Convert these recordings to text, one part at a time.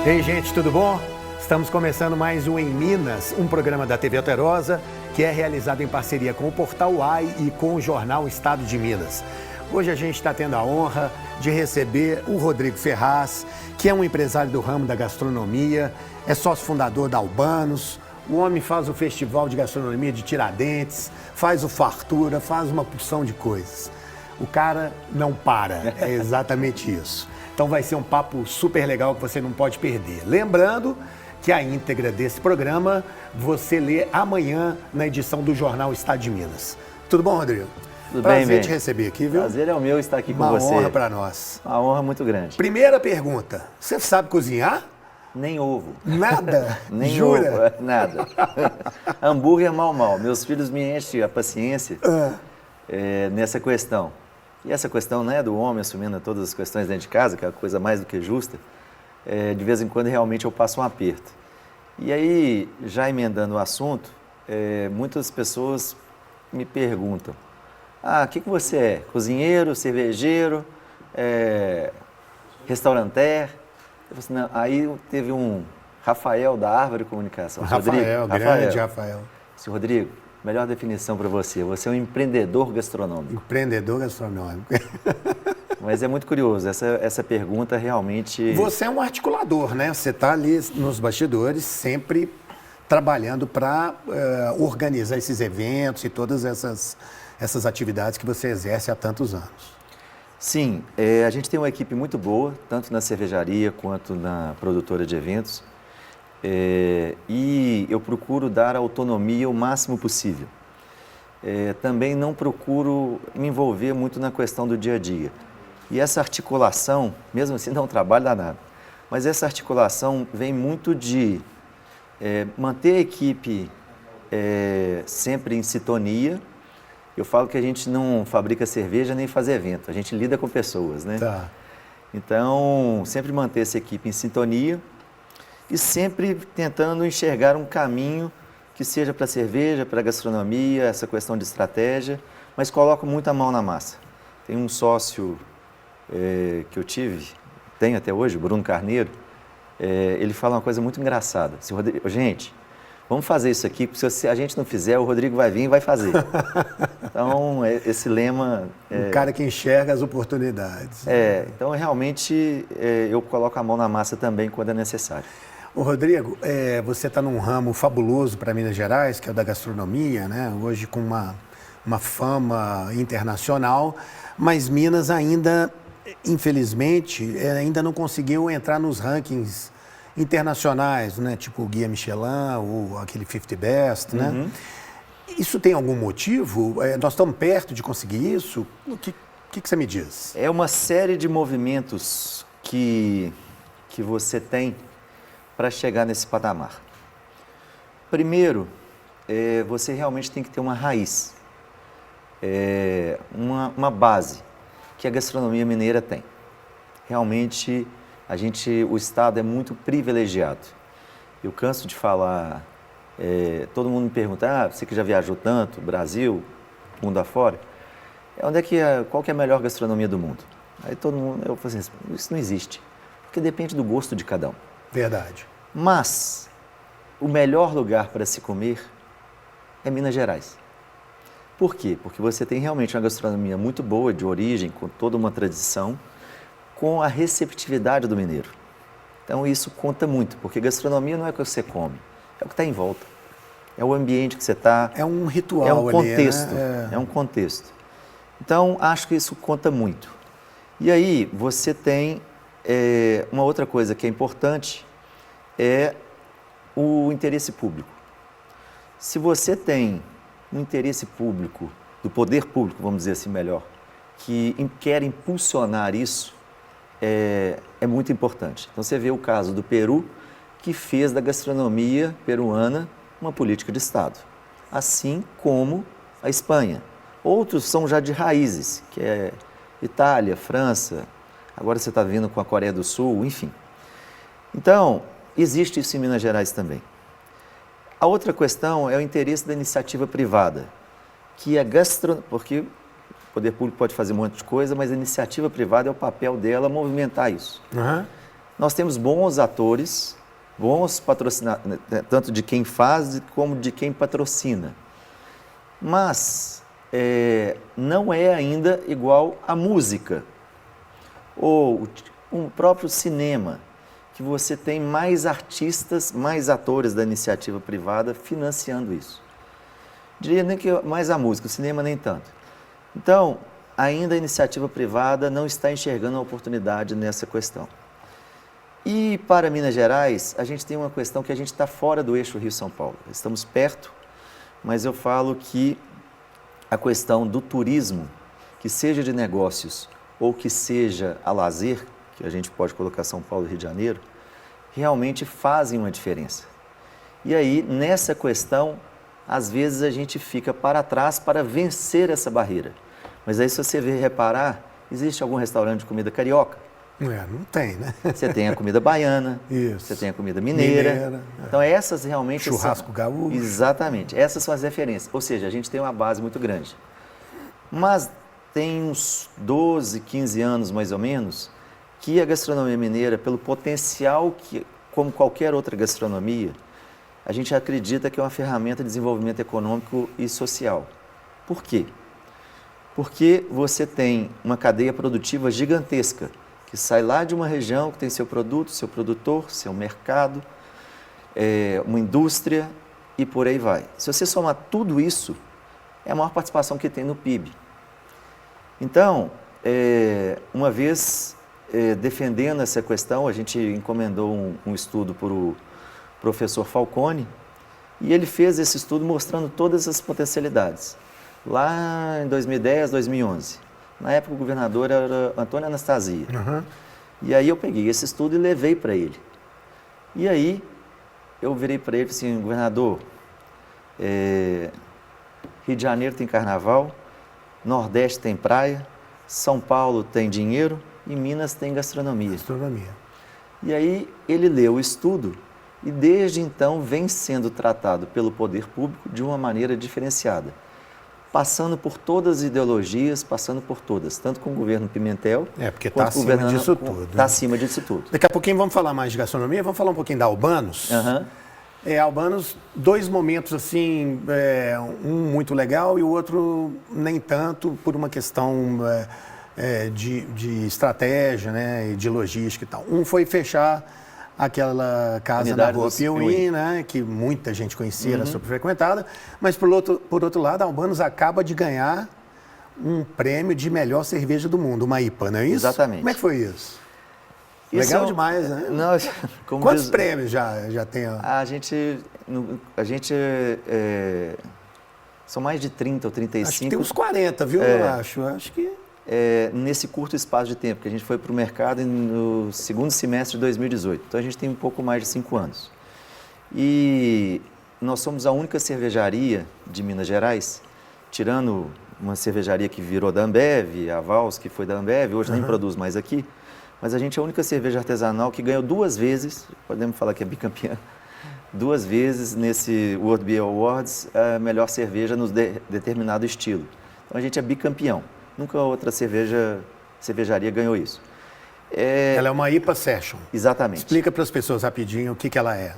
Ei, gente, tudo bom? Estamos começando mais um Em Minas, um programa da TV Alterosa, que é realizado em parceria com o Portal Uai e com o jornal Estado de Minas. Hoje a gente está tendo a honra de receber o Rodrigo Ferraz, que é um empresário do ramo da gastronomia, é sócio fundador da Albanos. O homem faz o Festival de Gastronomia de Tiradentes, faz o Fartura, faz uma porção de coisas. O cara não para, é exatamente isso. Então vai ser um papo super legal que você não pode perder. Lembrando que a íntegra desse programa você lê amanhã na edição do jornal Estado de Minas. Tudo bom, Rodrigo? Tudo bem, Prazer te receber aqui, viu? Prazer é o meu estar aqui com você. Uma honra para nós. Uma honra muito grande. Primeira pergunta, você sabe cozinhar? Nem ovo. Nada? Nem Jura? ovo, nada. Hambúrguer mal. Meus filhos me enchem a paciência nessa questão. E essa questão, né, do homem assumindo todas as questões dentro de casa, que é a coisa mais do que justa, de vez em quando realmente eu passo um aperto. E aí, já emendando o assunto, muitas pessoas me perguntam: o que você é? Cozinheiro, cervejeiro, restauranter? Eu falei assim, não. Aí teve um Rafael da Árvore Comunicação. Rafael, grande Rafael. Disse, Rodrigo, melhor definição para você. Você é um empreendedor gastronômico. Empreendedor gastronômico. Mas é muito curioso, essa pergunta realmente... Você é um articulador, né? Você está ali nos bastidores, sempre trabalhando para organizar esses eventos e todas essas atividades que você exerce há tantos anos. Sim, a gente tem uma equipe muito boa, tanto na cervejaria quanto na produtora de eventos. E eu procuro dar autonomia o máximo possível. Também não procuro me envolver muito na questão do dia a dia. E essa articulação, mesmo assim não trabalho danado, mas essa articulação vem muito de manter a equipe sempre em sintonia. Eu falo que a gente não fabrica cerveja nem faz evento, a gente lida com pessoas, né? Tá. Então, sempre manter essa equipe em sintonia e sempre tentando enxergar um caminho que seja para a cerveja, para a gastronomia, essa questão de estratégia, mas coloco muita mão na massa. Tem um sócio que eu tenho até hoje, o Bruno Carneiro, ele fala uma coisa muito engraçada. Gente, vamos fazer isso aqui, porque se a gente não fizer, o Rodrigo vai vir e vai fazer. Então, esse lema... Um cara que enxerga as oportunidades. Então, realmente, eu coloco a mão na massa também quando é necessário. Ô, Rodrigo, você está num ramo fabuloso para Minas Gerais, que é o da gastronomia, né? Hoje com uma fama internacional, mas Minas ainda, infelizmente, ainda não conseguiu entrar nos rankings internacionais, né? Tipo o Guia Michelin ou aquele 50 Best, né? Uhum. Isso tem algum motivo? Nós estamos perto de conseguir isso? O que você me diz? É uma série de movimentos que você tem para chegar nesse patamar. Primeiro, você realmente tem que ter uma raiz, uma base que a gastronomia mineira tem. Realmente, o Estado é muito privilegiado. Eu canso de falar, todo mundo me pergunta, você que já viajou tanto, Brasil, mundo afora, qual que é a melhor gastronomia do mundo? Aí eu falo assim, isso não existe, porque depende do gosto de cada um. Verdade. Mas o melhor lugar para se comer é Minas Gerais. Por quê? Porque você tem realmente uma gastronomia muito boa, de origem, com toda uma tradição, com a receptividade do mineiro. Então isso conta muito, porque gastronomia não é o que você come, é o que está em volta. É o ambiente que você está. É um ritual, é um contexto, ali, né? É um contexto. Então acho que isso conta muito. E aí você tem uma outra coisa que é importante, é o interesse público. Se você tem um interesse público, do poder público, vamos dizer assim melhor, que quer impulsionar isso, é muito importante. Então você vê o caso do Peru, que fez da gastronomia peruana uma política de Estado, assim como a Espanha. Outros são já de raízes, que é Itália, França, agora você está vindo com a Coreia do Sul, enfim. Então, existe isso em Minas Gerais também. A outra questão é o interesse da iniciativa privada, que é porque o poder público pode fazer um monte de coisa, mas a iniciativa privada é o papel dela movimentar isso. Uhum. Nós temos bons atores, bons patrocinadores, tanto de quem faz como de quem patrocina. Mas não é ainda igual a música ou um próprio cinema, que você tem mais artistas, mais atores da iniciativa privada financiando isso. Diria nem que mais a música, o cinema nem tanto. Então, ainda a iniciativa privada não está enxergando a oportunidade nessa questão. E para Minas Gerais, a gente tem uma questão que a gente está fora do eixo Rio-São Paulo. Estamos perto, mas eu falo que a questão do turismo, que seja de negócios ou que seja a lazer, que a gente pode colocar São Paulo e Rio de Janeiro, realmente fazem uma diferença. E aí, nessa questão, às vezes a gente fica para trás para vencer essa barreira. Mas aí, se você reparar, existe algum restaurante de comida carioca? Não tem, né? Você tem a comida baiana, Isso. você tem a comida mineira. Então, essas realmente... Churrasco gaúcho. Exatamente. Essas são as referências. Ou seja, a gente tem uma base muito grande. Mas tem uns 12, 15 anos, mais ou menos, que a gastronomia mineira, pelo potencial que, como qualquer outra gastronomia, a gente acredita que é uma ferramenta de desenvolvimento econômico e social. Por quê? Porque você tem uma cadeia produtiva gigantesca, que sai lá de uma região que tem seu produto, seu produtor, seu mercado, uma indústria e por aí vai. Se você somar tudo isso, é a maior participação que tem no PIB. Então, uma vez defendendo essa questão, a gente encomendou um estudo para o professor Falcone e ele fez esse estudo mostrando todas as potencialidades. Lá em 2010, 2011. Na época o governador era Antônio Anastasia. Uhum. E aí eu peguei esse estudo e levei para ele. E aí eu virei para ele assim, governador, Rio de Janeiro tem carnaval, Nordeste tem praia, São Paulo tem dinheiro e Minas tem gastronomia. E aí ele leu o estudo e desde então vem sendo tratado pelo poder público de uma maneira diferenciada. Passando por todas as ideologias, passando por todas, tanto com o governo Pimentel... porque está acima disso tudo. Está acima disso tudo. Daqui a pouquinho vamos falar mais de gastronomia, vamos falar um pouquinho da Albanos. Uhum. Albanos, dois momentos assim, um muito legal e o outro nem tanto, por uma questão de estratégia, né, e de logística e tal. Um foi fechar aquela casa na Rua Piauí, né, que muita gente conhecia, era super frequentada, mas por outro lado, a Albanos acaba de ganhar um prêmio de melhor cerveja do mundo, uma IPA, não é isso? Exatamente. Como é que foi isso? Legal demais, né? Não, quantos prêmios já tem? A gente são mais de 30 ou 35. Acho que tem uns 40, viu? Eu acho que... nesse curto espaço de tempo, que a gente foi para o mercado no segundo semestre de 2018. Então, a gente tem um pouco mais de 5 anos. E nós somos a única cervejaria de Minas Gerais, tirando uma cervejaria que virou da Ambev, a Vals, que foi da Ambev, hoje nem produz mais aqui, mas a gente é a única cerveja artesanal que ganhou 2 vezes, podemos falar que é bicampeã, 2 vezes nesse World Beer Awards, a melhor cerveja no determinado estilo. Então, a gente é bicampeão. Nunca outra cervejaria ganhou isso. Ela é uma IPA Session. Exatamente. Explica para as pessoas rapidinho o que ela é.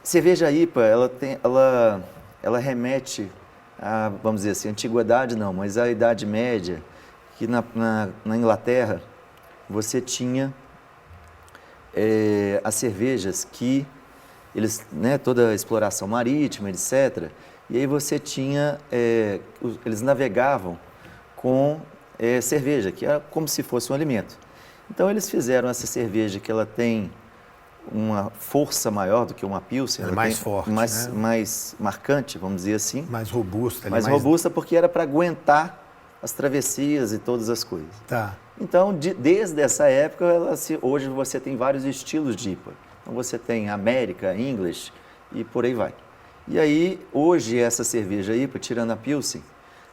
Cerveja IPA, ela remete a, vamos dizer assim, antiguidade não, mas a Idade Média, que na Inglaterra você tinha as cervejas que eles, né, toda a exploração marítima, etc. E aí você tinha, eles navegavam com cerveja, que era como se fosse um alimento. Então, eles fizeram essa cerveja que ela tem uma força maior do que uma Pilsen. Mais forte, mais marcante, vamos dizer assim. Mais robusta. Mais robusta porque era para aguentar as travessias e todas as coisas. Tá. Então, desde essa época, hoje você tem vários estilos de IPA. Então, você tem América, English e por aí vai. E aí, hoje, essa cerveja IPA, tirando a Pilsen,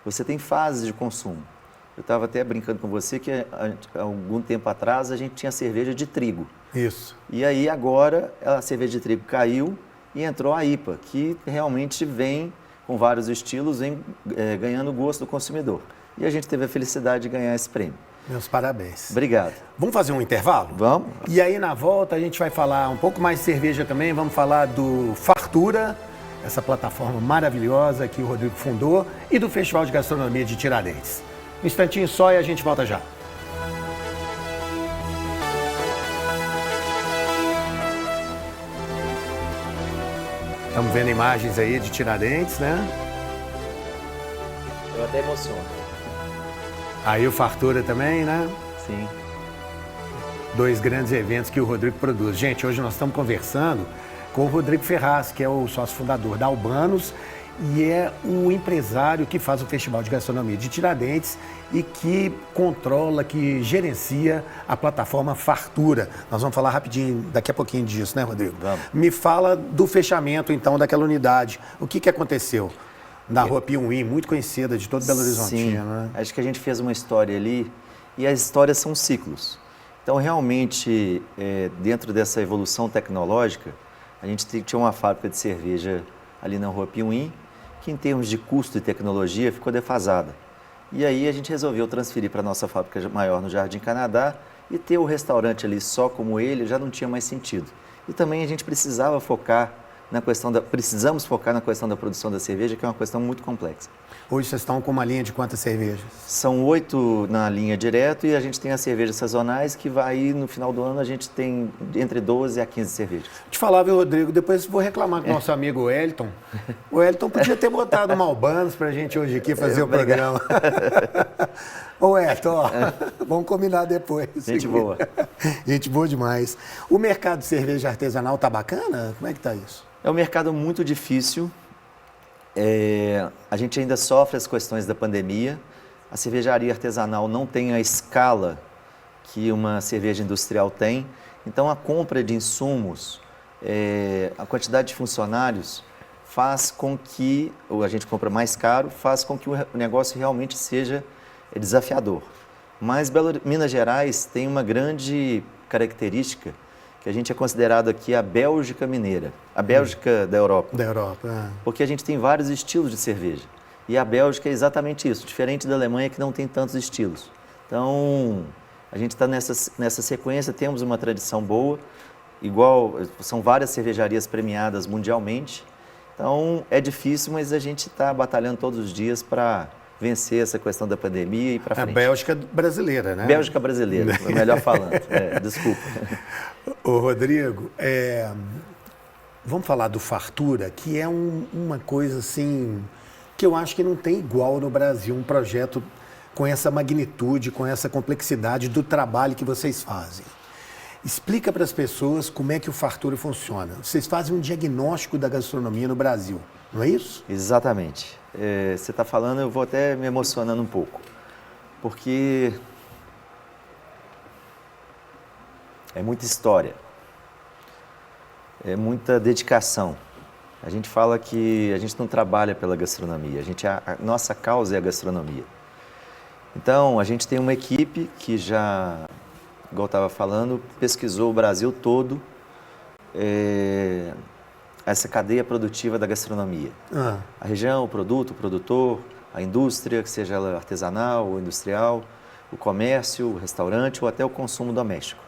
você tem fases de consumo. Eu estava até brincando com você que há algum tempo atrás a gente tinha cerveja de trigo. Isso. E aí agora a cerveja de trigo caiu e entrou a IPA, que realmente vem com vários estilos, vem ganhando o gosto do consumidor. E a gente teve a felicidade de ganhar esse prêmio. Meus parabéns. Obrigado. Vamos fazer um intervalo? Vamos. E aí, na volta, a gente vai falar um pouco mais de cerveja também. Vamos falar do Fartura, essa plataforma maravilhosa que o Rodrigo fundou, e do Festival de Gastronomia de Tiradentes. Um instantinho só e a gente volta já. Estamos vendo imagens aí de Tiradentes, né? Eu até emociono. Aí o Fartura também, né? Sim. 2 grandes eventos que o Rodrigo produz. Gente, hoje nós estamos conversando com o Rodrigo Ferraz, que é o sócio fundador da Albanos e é o empresário que faz o Festival de Gastronomia de Tiradentes e que controla, que gerencia a plataforma Fartura. Nós vamos falar rapidinho, daqui a pouquinho disso, né, Rodrigo? Vamos. Me fala do fechamento, então, daquela unidade. O que aconteceu? Na Rua Piumhi, muito conhecida de todo Belo Horizonte. Né? Acho que a gente fez uma história ali e as histórias são ciclos. Então, realmente, dentro dessa evolução tecnológica, a gente tinha uma fábrica de cerveja ali na Rua Piumhi, que em termos de custo e tecnologia ficou defasada. E aí a gente resolveu transferir para a nossa fábrica maior no Jardim Canadá e ter o restaurante ali só como ele já não tinha mais sentido. E também a gente precisava focar precisamos focar na questão da produção da cerveja, que é uma questão muito complexa. Hoje vocês estão com uma linha de quantas cervejas? São 8 na linha direto e a gente tem as cervejas sazonais, que vai no final do ano a gente tem entre 12 a 15 cervejas. Te falava, Rodrigo, depois vou reclamar com o nosso amigo Wellington. O Wellington podia ter botado uma Albanos para a gente hoje aqui fazer o programa. Ô Wellington, ó, vamos combinar depois. Gente boa. Gente boa demais. O mercado de cerveja artesanal tá bacana? Como é que tá isso? É um mercado muito difícil. A gente ainda sofre as questões da pandemia. A cervejaria artesanal não tem a escala que uma cerveja industrial tem. Então, a compra de insumos, a quantidade de funcionários faz com que, ou a gente compra mais caro, faz com que o negócio realmente seja desafiador. Mas Minas Gerais tem uma grande característica, que a gente é considerado aqui a Bélgica mineira, a Bélgica da Europa. Da Europa, Porque a gente tem vários estilos de cerveja. E a Bélgica é exatamente isso, diferente da Alemanha, que não tem tantos estilos. Então, a gente está nessa sequência, temos uma tradição boa, são várias cervejarias premiadas mundialmente. Então, é difícil, mas a gente está batalhando todos os dias para vencer essa questão da pandemia e para frente. A Bélgica brasileira, né? Bélgica brasileira, melhor falando. Desculpa. Ô, Rodrigo, vamos falar do Fartura, que é uma coisa assim que eu acho que não tem igual no Brasil, um projeto com essa magnitude, com essa complexidade do trabalho que vocês fazem. Explica para as pessoas como é que o Fartura funciona. Vocês fazem um diagnóstico da gastronomia no Brasil, não é isso? Exatamente. Você está falando, eu vou até me emocionando um pouco, porque é muita história, é muita dedicação. A gente fala que a gente não trabalha pela gastronomia, a nossa causa é a gastronomia. Então, a gente tem uma equipe que já, igual eu estava falando, pesquisou o Brasil todo, essa cadeia produtiva da gastronomia. A região, o produto, o produtor, a indústria, que seja ela artesanal ou industrial, o comércio, o restaurante ou até o consumo doméstico.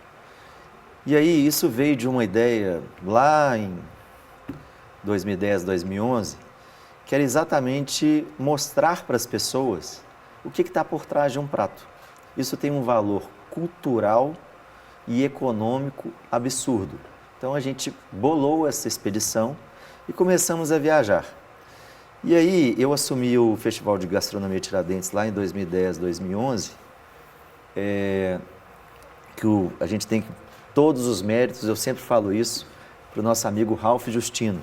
E aí isso veio de uma ideia lá em 2010, 2011, que era exatamente mostrar para as pessoas o que está por trás de um prato. Isso tem um valor cultural e econômico absurdo. Então a gente bolou essa expedição e começamos a viajar. E aí eu assumi o Festival de Gastronomia Tiradentes lá em 2010, 2011, que a gente tem todos os méritos, eu sempre falo isso, para o nosso amigo Ralph Justino,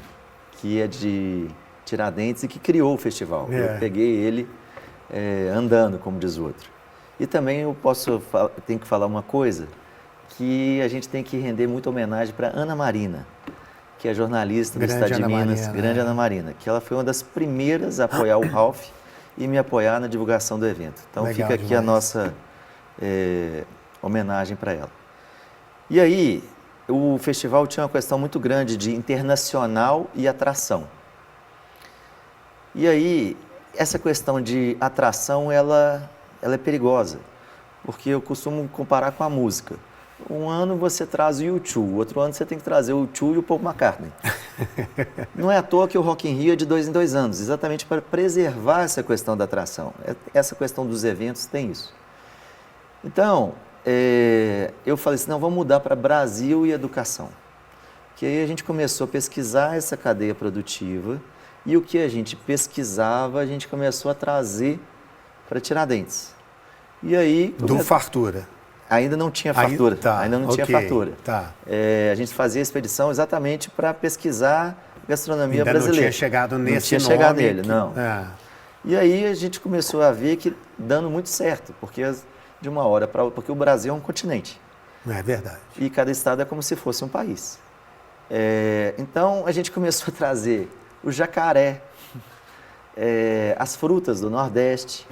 que é de Tiradentes e que criou o festival. Eu peguei ele andando, como diz o outro. E também eu tenho que falar uma coisa, que a gente tem que render muita homenagem para Ana Marina, que é jornalista do Estado de Minas, grande Ana Marina, que ela foi uma das primeiras a apoiar o Ralph e me apoiar na divulgação do evento. Então legal, fica aqui demais. a nossa homenagem para ela. E aí, o festival tinha uma questão muito grande de internacional e atração. E aí, essa questão de atração, ela é perigosa, porque eu costumo comparar com a música. Um ano você traz o U2, outro ano você tem que trazer o U2 e o Paul McCartney. Não é à toa que o Rock in Rio é de 2 em 2 anos, exatamente para preservar essa questão da atração. Essa questão dos eventos tem isso. Então, eu falei assim, não, vamos mudar para Brasil e educação. Que aí a gente começou a pesquisar essa cadeia produtiva e o que a gente pesquisava, a gente começou a trazer para Tiradentes. E aí... Fartura. Ainda não tinha fartura. Ainda não tinha fartura. Tá. A gente fazia a expedição exatamente para pesquisar gastronomia brasileira. Não tinha chegado nesse nome. Não tinha chegado nele, não. E aí a gente começou a ver que dando muito certo, porque de uma hora para outra, porque o Brasil é um continente. É verdade. E cada estado é como se fosse um país. Então a gente começou a trazer o jacaré, as frutas do Nordeste,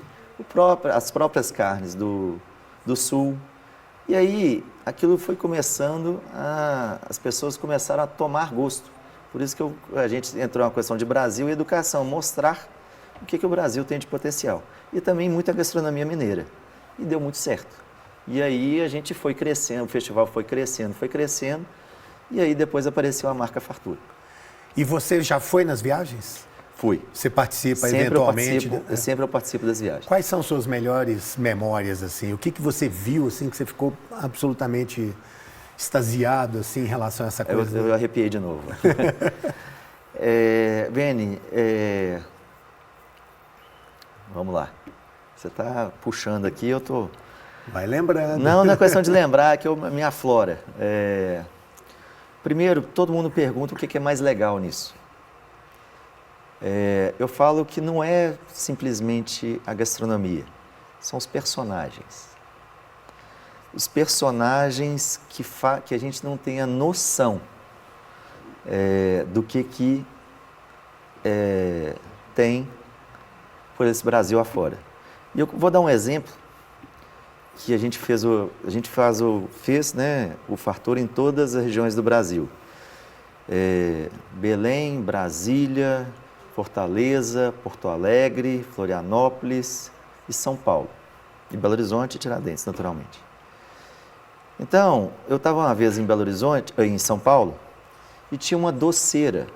as próprias carnes do Sul. E aí, aquilo foi começando, as pessoas começaram a tomar gosto. Por isso que a gente entrou na questão de Brasil e educação, mostrar o que o Brasil tem de potencial. E também muita gastronomia mineira. E deu muito certo. E aí a gente foi crescendo, o festival foi crescendo, e aí depois apareceu a marca Fartura. E você já foi nas viagens? Fui. Você participa sempre eventualmente? Sempre eu participo das viagens. Quais são suas melhores memórias, assim? O que você viu, assim, que você ficou absolutamente extasiado, assim, em relação a essa coisa? Eu arrepiei de novo. Beni, vamos lá. Você está puxando aqui, eu estou... Vai lembrando. Não é questão de lembrar, que me aflora. Primeiro, todo mundo pergunta o que é mais legal nisso. Eu falo que não é simplesmente a gastronomia, são os personagens. Os personagens que a gente não tem a noção do que tem por esse Brasil afora. E eu vou dar um exemplo que a gente fez o Fartura em todas as regiões do Brasil. Belém, Brasília, Fortaleza, Porto Alegre, Florianópolis e São Paulo. E Belo Horizonte e Tiradentes, naturalmente. Então, eu estava uma vez em São Paulo, e tinha uma doceira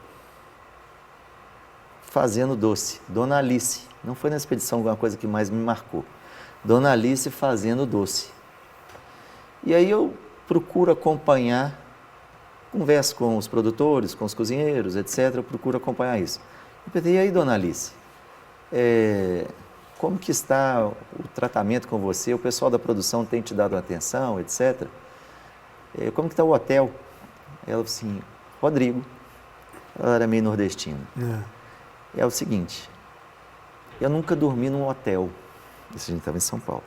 fazendo doce, Dona Alice. Não foi na expedição alguma coisa que mais me marcou. Dona Alice fazendo doce. E aí eu procuro acompanhar, converso com os produtores, com os cozinheiros, etc. Eu procuro acompanhar isso. Eu perguntei, e aí, Dona Alice, como que está o tratamento com você? O pessoal da produção tem te dado atenção, etc. Como que está o hotel? Ela falou assim, Rodrigo, ela era meio nordestina. É o seguinte, eu nunca dormi num hotel, isso a gente estava em São Paulo.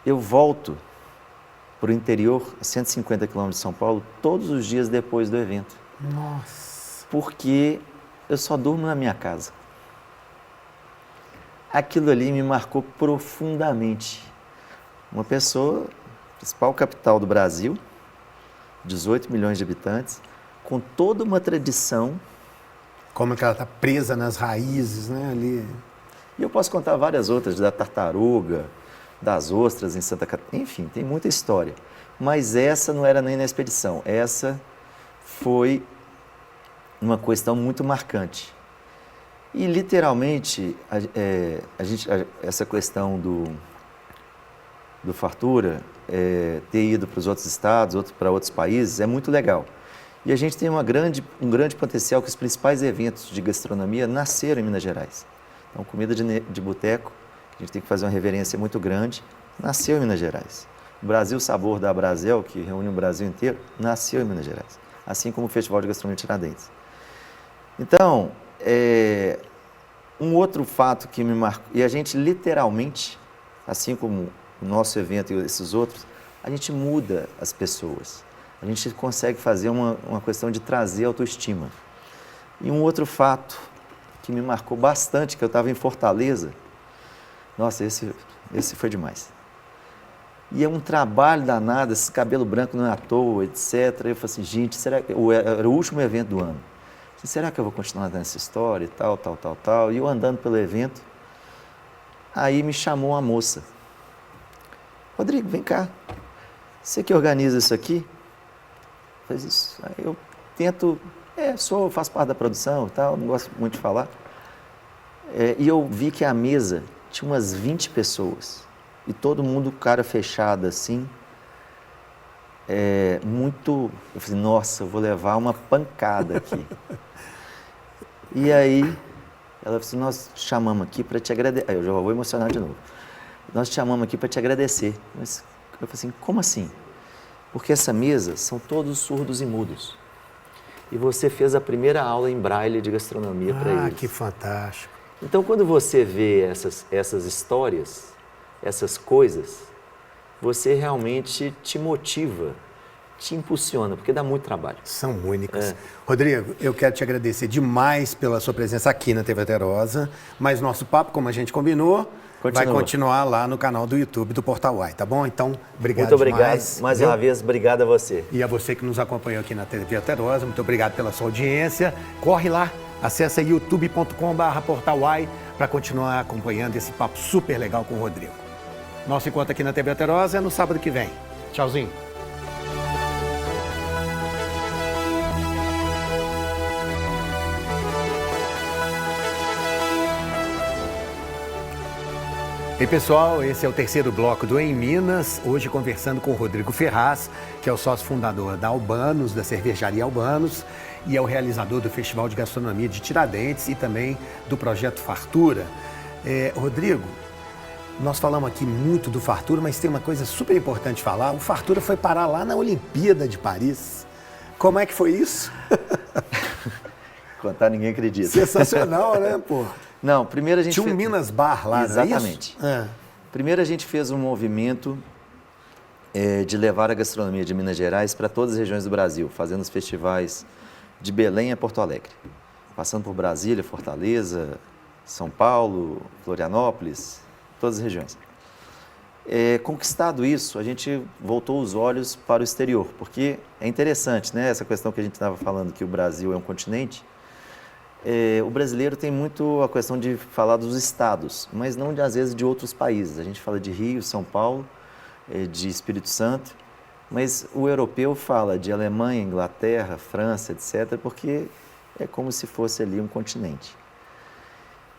Eu volto para o interior, a 150 quilômetros de São Paulo, todos os dias depois do evento. Nossa! Porque eu só durmo na minha casa. Aquilo ali me marcou profundamente. Uma pessoa, principal capital do Brasil, 18 milhões de habitantes, com toda uma tradição. Como é que ela está presa nas raízes, né, ali. E eu posso contar várias outras, da tartaruga, das ostras em Santa Catarina, enfim, tem muita história. Mas essa não era nem na expedição, essa foi uma questão muito marcante. E, literalmente, essa questão do Fartura, ter ido para os outros estados, para outros países, é muito legal. E a gente tem um grande potencial que os principais eventos de gastronomia nasceram em Minas Gerais. Então, comida de boteco, a gente tem que fazer uma reverência muito grande, nasceu em Minas Gerais. O Brasil Sabor da Brasel, que reúne o Brasil inteiro, nasceu em Minas Gerais. Assim como o Festival de Gastronomia Tiradentes. Então, um outro fato que me marcou, e a gente literalmente, assim como o nosso evento e esses outros, a gente muda as pessoas. A gente consegue fazer uma questão de trazer autoestima. E um outro fato que me marcou bastante, que eu estava em Fortaleza, nossa, esse foi demais. E é um trabalho danado, esse cabelo branco não é à toa, etc. Eu falei assim, gente, era o último evento do ano. Será que eu vou continuar nessa história e tal. E eu andando pelo evento, aí me chamou uma moça. Rodrigo, vem cá. Você que organiza isso aqui? Faz isso. Aí eu tento, faço parte da produção e tal, não gosto muito de falar. E eu vi que a mesa tinha umas 20 pessoas. E todo mundo, cara fechada assim. Eu falei, nossa, eu vou levar uma pancada aqui. E aí, ela falou assim, nós te chamamos aqui para te agradecer. Aí eu já vou emocionar de novo. Nós te chamamos aqui para te agradecer. Mas eu falei assim, como assim? Porque essa mesa são todos surdos e mudos. E você fez a primeira aula em braille de gastronomia para eles. Ah, que fantástico. Então, quando você vê essas histórias, essas coisas, você realmente te motiva, te impulsiona, porque dá muito trabalho. São únicas. Rodrigo, eu quero te agradecer demais pela sua presença aqui na TV Alterosa, mas nosso papo, como a gente combinou, vai continuar lá no canal do YouTube do Portal UAI, tá bom? Então, obrigado demais. Muito obrigado. Demais, mais uma vez, obrigado a você. E a você que nos acompanhou aqui na TV Alterosa, muito obrigado pela sua audiência. Corre lá, acessa youtube.com/Portal UAI para continuar acompanhando esse papo super legal com o Rodrigo. Nosso encontro aqui na TV Alterosa é no sábado que vem. Tchauzinho. E pessoal, esse é o terceiro bloco do Em Minas, hoje conversando com o Rodrigo Ferraz, que é o sócio fundador da Albanos, da cervejaria Albanos, e é o realizador do Festival de Gastronomia de Tiradentes e também do Projeto Fartura. Rodrigo, nós falamos aqui muito do Fartura, mas tem uma coisa super importante falar, o Fartura foi parar lá na Olimpíada de Paris. Como é que foi isso? Contar ninguém acredita. Sensacional, né, pô? Não, primeiro a gente... Tinha um Minas Bar lá, exatamente. Não é isso? Primeiro a gente fez um movimento de levar a gastronomia de Minas Gerais para todas as regiões do Brasil, fazendo os festivais de Belém a Porto Alegre, passando por Brasília, Fortaleza, São Paulo, Florianópolis, todas as regiões. Conquistado isso, a gente voltou os olhos para o exterior, porque é interessante, né? Essa questão que a gente estava falando, que o Brasil é um continente. O brasileiro tem muito a questão de falar dos estados, mas não às vezes de outros países. A gente fala de Rio, São Paulo, de Espírito Santo, mas o europeu fala de Alemanha, Inglaterra, França, etc., porque é como se fosse ali um continente.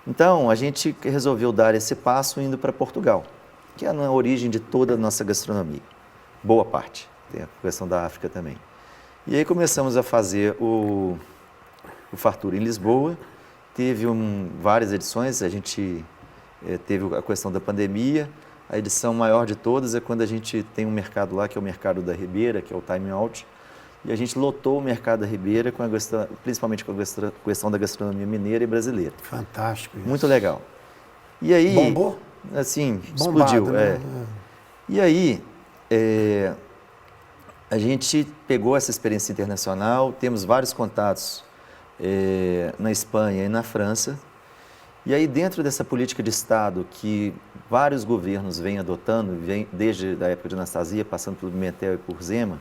Então, a gente resolveu dar esse passo indo para Portugal, que é a origem de toda a nossa gastronomia. Boa parte, tem a questão da África também. E aí começamos a fazer o Fartura em Lisboa, teve várias edições, a gente teve a questão da pandemia, a edição maior de todas é quando a gente tem um mercado lá, que é o Mercado da Ribeira, que é o Time Out, e a gente lotou o Mercado da Ribeira, principalmente com a questão da gastronomia mineira e brasileira. Fantástico isso. Muito legal. E aí... Bombou? Assim, bombado, explodiu. Né? E aí... a gente pegou essa experiência internacional, temos vários contatos na Espanha e na França. E aí, dentro dessa política de Estado que vários governos vêm adotando, desde a época de Anastasia, passando pelo Pimentel e por Zema,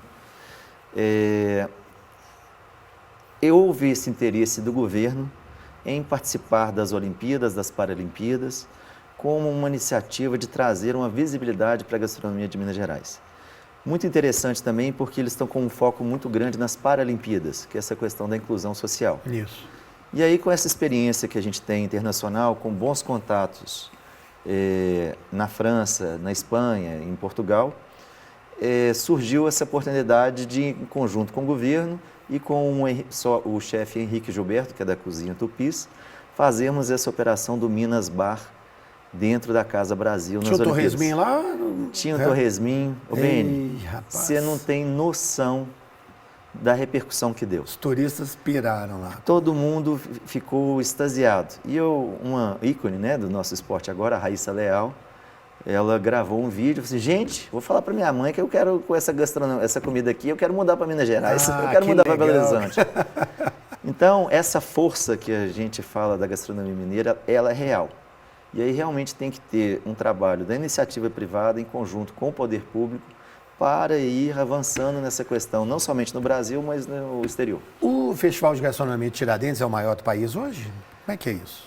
houve esse interesse do governo em participar das Olimpíadas, das Paralimpíadas, como uma iniciativa de trazer uma visibilidade para a gastronomia de Minas Gerais. Muito interessante também porque eles estão com um foco muito grande nas Paralimpíadas, que é essa questão da inclusão social. Isso. E aí, com essa experiência que a gente tem internacional, com bons contatos na França, na Espanha, em Portugal, surgiu essa oportunidade de, em conjunto com o governo e com o chefe Henrique Gilberto, que é da Cozinha Tupis, fazermos essa operação do Minas Bar dentro da Casa Brasil nas Olimpíadas. Tinha o Torresmin lá? Tinha o Torresmin. Ô, Beni, você não tem noção da repercussão que deu. Os turistas piraram lá. Todo mundo ficou extasiado. E uma ícone, né, do nosso esporte agora, a Raíssa Leal, ela gravou um vídeo, falou assim, gente, vou falar para minha mãe que eu quero, com essa comida aqui, eu quero mudar para Minas Gerais, eu quero mudar para Belo Horizonte. Então, essa força que a gente fala da gastronomia mineira, ela é real. E aí realmente tem que ter um trabalho da iniciativa privada em conjunto com o poder público para ir avançando nessa questão, não somente no Brasil, mas no exterior. O Festival de Gastronomia de Tiradentes é o maior do país hoje? Como é que é isso?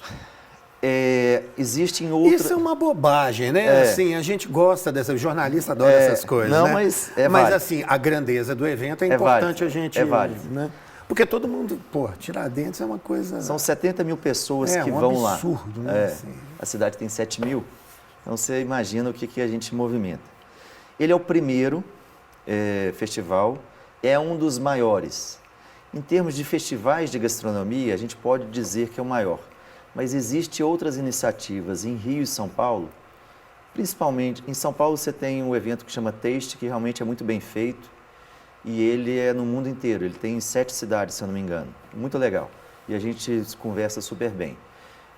Existem outras... Isso é uma bobagem, né? Assim, a gente gosta dessa, o jornalista adora essas coisas, não, né? mas mas assim, a grandeza do evento é importante válido, a gente... É válido. Né? Porque todo mundo, Tiradentes é uma coisa... São 70 mil pessoas que vão lá. É um absurdo, né? Assim. A cidade tem 7 mil, então você imagina o que a gente movimenta. Ele é o primeiro festival, é um dos maiores. Em termos de festivais de gastronomia, a gente pode dizer que é o maior. Mas existem outras iniciativas em Rio e São Paulo, principalmente em São Paulo você tem um evento que chama Taste, que realmente é muito bem feito, e ele é no mundo inteiro, ele tem em 7 cidades, se eu não me engano, muito legal, e a gente conversa super bem.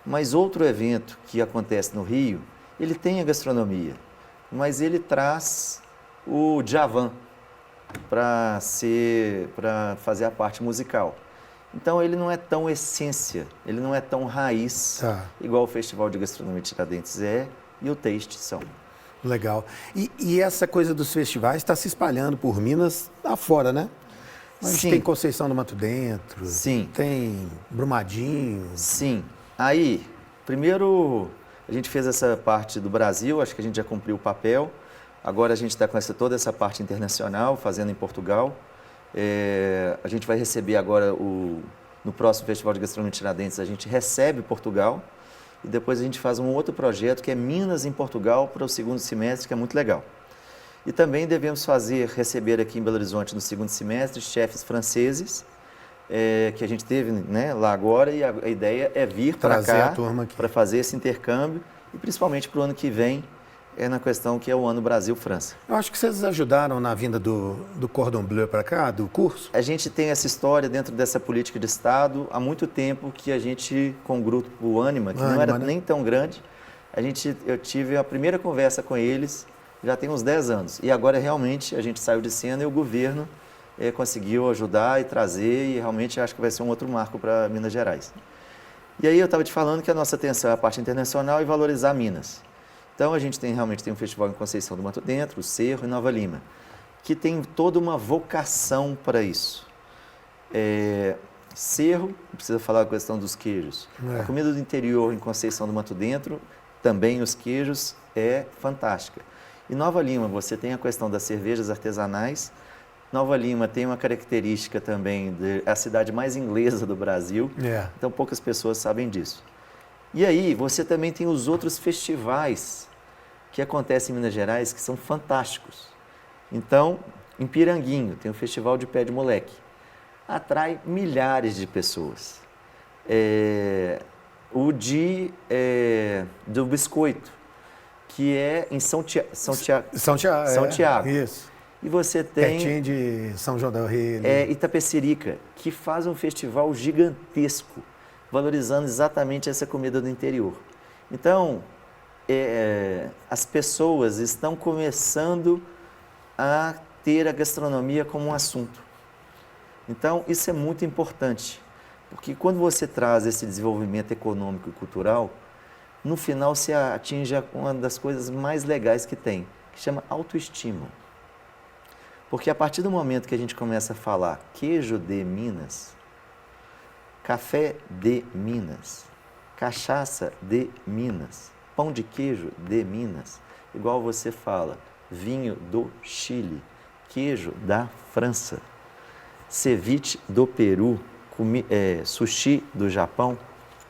Mas outro evento que acontece no Rio, ele tem a gastronomia, mas ele traz o Djavan para fazer a parte musical. Então, ele não é tão essência, ele não é tão raiz, igual o Festival de Gastronomia de Tiradentes e o Taste são. Legal. E essa coisa dos festivais está se espalhando por Minas afora, né? A gente tem Conceição do Mato Dentro, tem Brumadinho. Sim. Aí, primeiro, a gente fez essa parte do Brasil, acho que a gente já cumpriu o papel. Agora a gente está com toda essa parte internacional, fazendo em Portugal. A gente vai receber agora, no próximo Festival de Gastronomia de Tiradentes, a gente recebe Portugal e depois a gente faz um outro projeto que é Minas em Portugal para o segundo semestre, que é muito legal. E também devemos receber aqui em Belo Horizonte no segundo semestre chefes franceses, que a gente teve, né, lá agora, e a ideia é vir para cá para fazer esse intercâmbio e principalmente para o ano que vem, na questão que é o ano Brasil-França. Eu acho que vocês ajudaram na vinda do Cordon Bleu para cá, do curso? A gente tem essa história dentro dessa política de Estado há muito tempo que a gente, com o grupo Ânima, que não era nem tão grande, eu tive a primeira conversa com eles já tem uns 10 anos. E agora realmente a gente saiu de cena e o governo conseguiu ajudar e trazer e realmente acho que vai ser um outro marco para Minas Gerais. E aí eu estava te falando que a nossa atenção é a parte internacional e valorizar Minas. Então, a gente realmente tem um festival em Conceição do Mato Dentro, o Cerro e Nova Lima, que tem toda uma vocação para isso. Cerro, não precisa falar a questão dos queijos. A comida do interior em Conceição do Mato Dentro, também os queijos, é fantástica. E Nova Lima, você tem a questão das cervejas artesanais. Nova Lima tem uma característica também, é a cidade mais inglesa do Brasil, então poucas pessoas sabem disso. E aí, você também tem os outros festivais que acontecem em Minas Gerais, que são fantásticos. Então, em Piranguinho, tem o Festival de Pé de Moleque. Atrai milhares de pessoas. Do Biscoito, que é em São Tiago. Isso. E você tem... Pertinho de São João del Rei. Itapecerica, que faz um festival gigantesco, valorizando exatamente essa comida do interior. Então, as pessoas estão começando a ter a gastronomia como um assunto. Então, isso é muito importante, porque quando você traz esse desenvolvimento econômico e cultural, no final você atinge uma das coisas mais legais que tem, que chama autoestima. Porque a partir do momento que a gente começa a falar queijo de Minas, café de Minas, cachaça de Minas, pão de queijo de Minas, igual você fala, vinho do Chile, queijo da França, ceviche do Peru, sushi do Japão,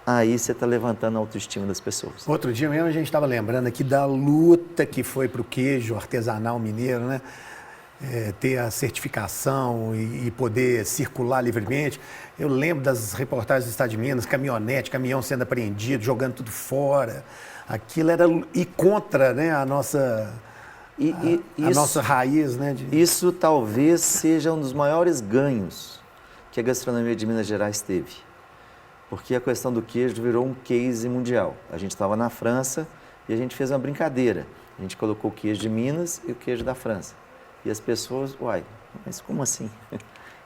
aí você está levantando a autoestima das pessoas. Outro dia mesmo a gente estava lembrando aqui da luta que foi para o queijo artesanal mineiro, né? Ter a certificação e poder circular livremente. Eu lembro das reportagens do Estado de Minas, caminhão sendo apreendido, jogando tudo fora. Aquilo era e contra, né, a nossa nossa raiz, né? Isso talvez seja um dos maiores ganhos que a gastronomia de Minas Gerais teve, porque a questão do queijo virou um case mundial. A gente estava na França e a gente fez uma brincadeira. A gente colocou o queijo de Minas e o queijo da França. E as pessoas, mas como assim?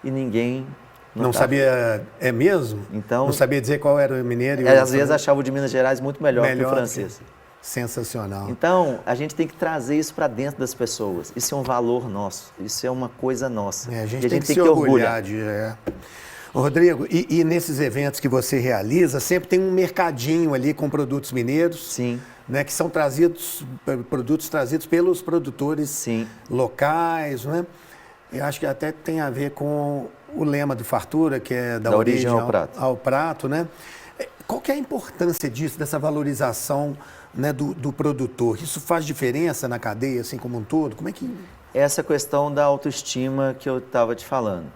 E ninguém... Não sabia, é mesmo? Então, não sabia dizer qual era o mineiro? E às vezes achava o de Minas Gerais muito melhor que o francês. Sensacional. Então, a gente tem que trazer isso para dentro das pessoas. Isso é um valor nosso, isso é uma coisa nossa. A gente tem que se orgulhar. Rodrigo, e nesses eventos que você realiza, sempre tem um mercadinho ali com produtos mineiros? Sim. Né, que são produtos trazidos pelos produtores Sim. locais, né? Eu acho que até tem a ver com o lema do Fartura, que é da origem ao prato, né? Qual que é a importância disso, dessa valorização, né, do produtor? Isso faz diferença na cadeia, assim como um todo? Como é que... Essa questão da autoestima que eu estava te falando.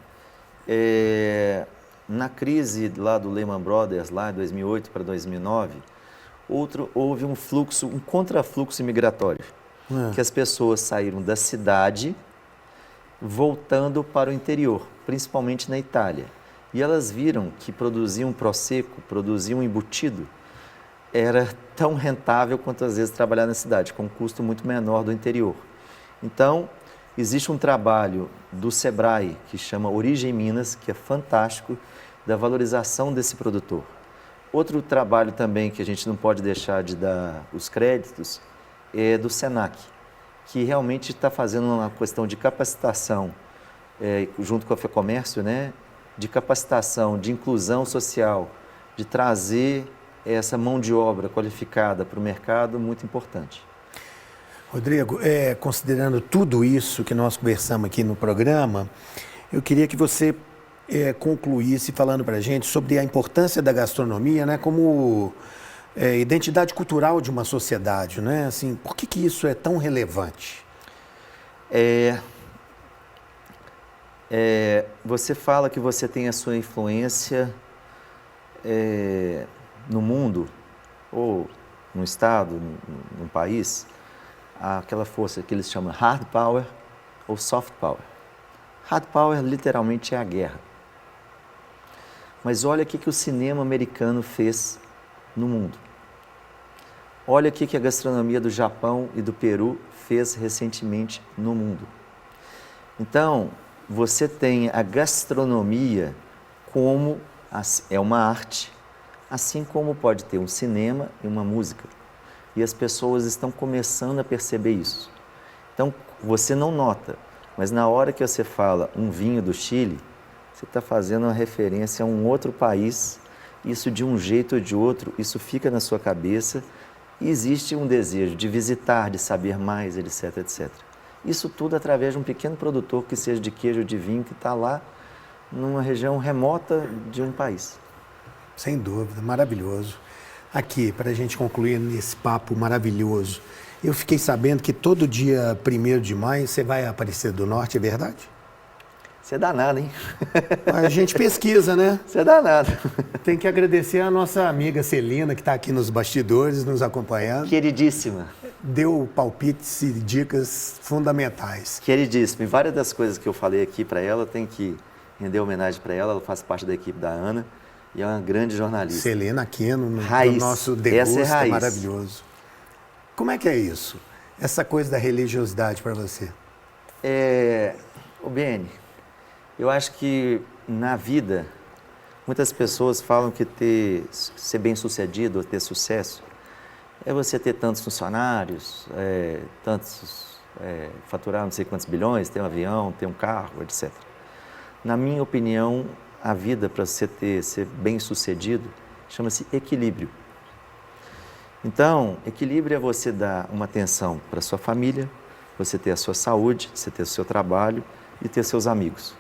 Na crise lá do Lehman Brothers, lá em 2008 para 2009, houve um contrafluxo migratório, que as pessoas saíram da cidade voltando para o interior, principalmente na Itália. E elas viram que produzir um prosecco, produzir um embutido, era tão rentável quanto às vezes trabalhar na cidade, com um custo muito menor do interior. Então, existe um trabalho do Sebrae, que chama Origem Minas, que é fantástico, da valorização desse produtor. Outro trabalho também que a gente não pode deixar de dar os créditos é do Senac, que realmente está fazendo uma questão de capacitação, junto com a FEComércio, né? De capacitação, de inclusão social, de trazer essa mão de obra qualificada para o mercado, muito importante. Rodrigo, considerando tudo isso que nós conversamos aqui no programa, eu queria que você concluísse falando para a gente sobre a importância da gastronomia, né, como identidade cultural de uma sociedade, né? Assim, por que isso é tão relevante? Você fala que você tem a sua influência no mundo, ou no estado, no país, aquela força que eles chamam hard power ou soft power. Hard power literalmente é a guerra. Mas olha o que o cinema americano fez no mundo. Olha o que a gastronomia do Japão e do Peru fez recentemente no mundo. Então, você tem a gastronomia como é uma arte, assim como pode ter um cinema e uma música. E as pessoas estão começando a perceber isso. Então, você não nota, mas na hora que você fala um vinho do Chile, você está fazendo uma referência a um outro país, isso de um jeito ou de outro, isso fica na sua cabeça e existe um desejo de visitar, de saber mais, etc, etc. Isso tudo através de um pequeno produtor, que seja de queijo ou de vinho, que está lá numa região remota de um país. Sem dúvida, maravilhoso. Aqui, para a gente concluir nesse papo maravilhoso, eu fiquei sabendo que todo dia 1º de maio você vai a Aparecida do Norte, é verdade? Você é danado, hein? A gente pesquisa, né? Você é danado. Tem que agradecer a nossa amiga Celina, que está aqui nos bastidores, nos acompanhando. Queridíssima. Deu palpites e dicas fundamentais. Queridíssima. E várias das coisas que eu falei aqui para ela, tem que render homenagem para ela. Ela faz parte da equipe da Ana e é uma grande jornalista. Celina Aquino, no nosso Degusta, Essa é raiz. Maravilhoso. Como é que é isso? Essa coisa da religiosidade para você? Ô Beni, eu acho que na vida, muitas pessoas falam que ser bem-sucedido ou ter sucesso é você ter tantos funcionários, faturar não sei quantos bilhões, ter um avião, ter um carro, etc. Na minha opinião, a vida para você ser bem-sucedido chama-se equilíbrio. Então, equilíbrio é você dar uma atenção para a sua família, você ter a sua saúde, você ter o seu trabalho e ter seus amigos.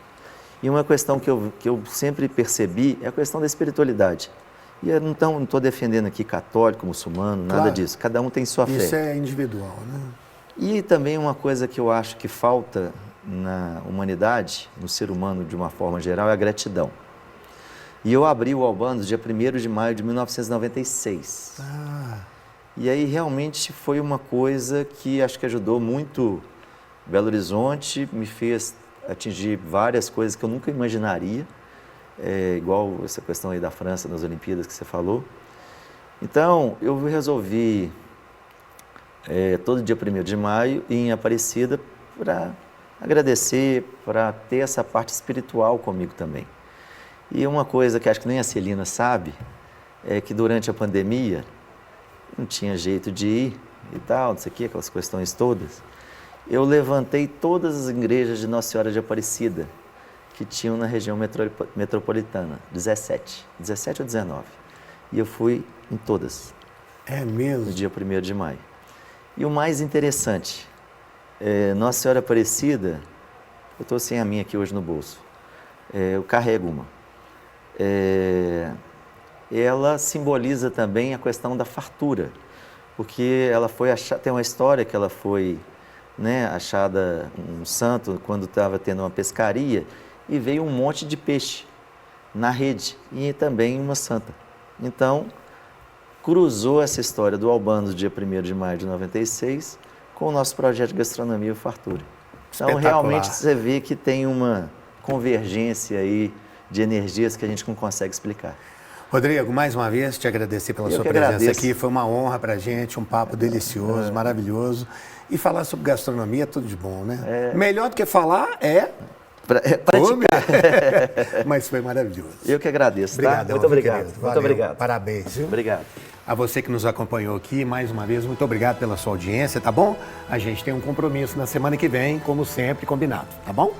E uma questão que eu sempre percebi é a questão da espiritualidade. E eu não estou defendendo aqui católico, muçulmano, nada claro. Disso. Cada um tem sua fé. Isso é individual, né? E também uma coisa que eu acho que falta na humanidade, no ser humano de uma forma geral, é a gratidão. E eu abri o Albanos dia 1º de maio de 1996. E aí realmente foi uma coisa que acho que ajudou muito Belo Horizonte, me fez atingir várias coisas que eu nunca imaginaria, igual essa questão aí da França nas Olimpíadas que você falou. Então, eu resolvi, todo dia 1º de maio, ir em Aparecida para agradecer, para ter essa parte espiritual comigo também. E uma coisa que acho que nem a Celina sabe, é que durante a pandemia, não tinha jeito de ir e tal, não sei o que, aquelas questões todas. Eu levantei todas as igrejas de Nossa Senhora de Aparecida, que tinham na região metropolitana, 17 ou 19. E eu fui em todas. É mesmo? No dia 1º de maio. E o mais interessante, Nossa Senhora Aparecida, eu estou sem a minha aqui hoje no bolso, eu carrego uma. Ela simboliza também a questão da fartura, porque ela foi achada, tem uma história que ela foi, né, achada um santo quando estava tendo uma pescaria e veio um monte de peixe na rede e também uma santa. Então, cruzou essa história do Albano do dia 1º de maio de 96 com o nosso projeto de gastronomia e fartura. Então, realmente, você vê que tem uma convergência aí de energias que a gente não consegue explicar. Rodrigo, mais uma vez, te agradecer pela sua presença aqui. Foi uma honra para a gente, um papo delicioso, maravilhoso. E falar sobre gastronomia é tudo de bom, né? Melhor do que falar é... praticar. Mas foi maravilhoso. Eu que agradeço, Obrigadão, tá? Muito obrigado. Valeu, muito obrigado. Parabéns, viu? Obrigado. A você que nos acompanhou aqui, mais uma vez, muito obrigado pela sua audiência, tá bom? A gente tem um compromisso na semana que vem, como sempre, combinado, tá bom?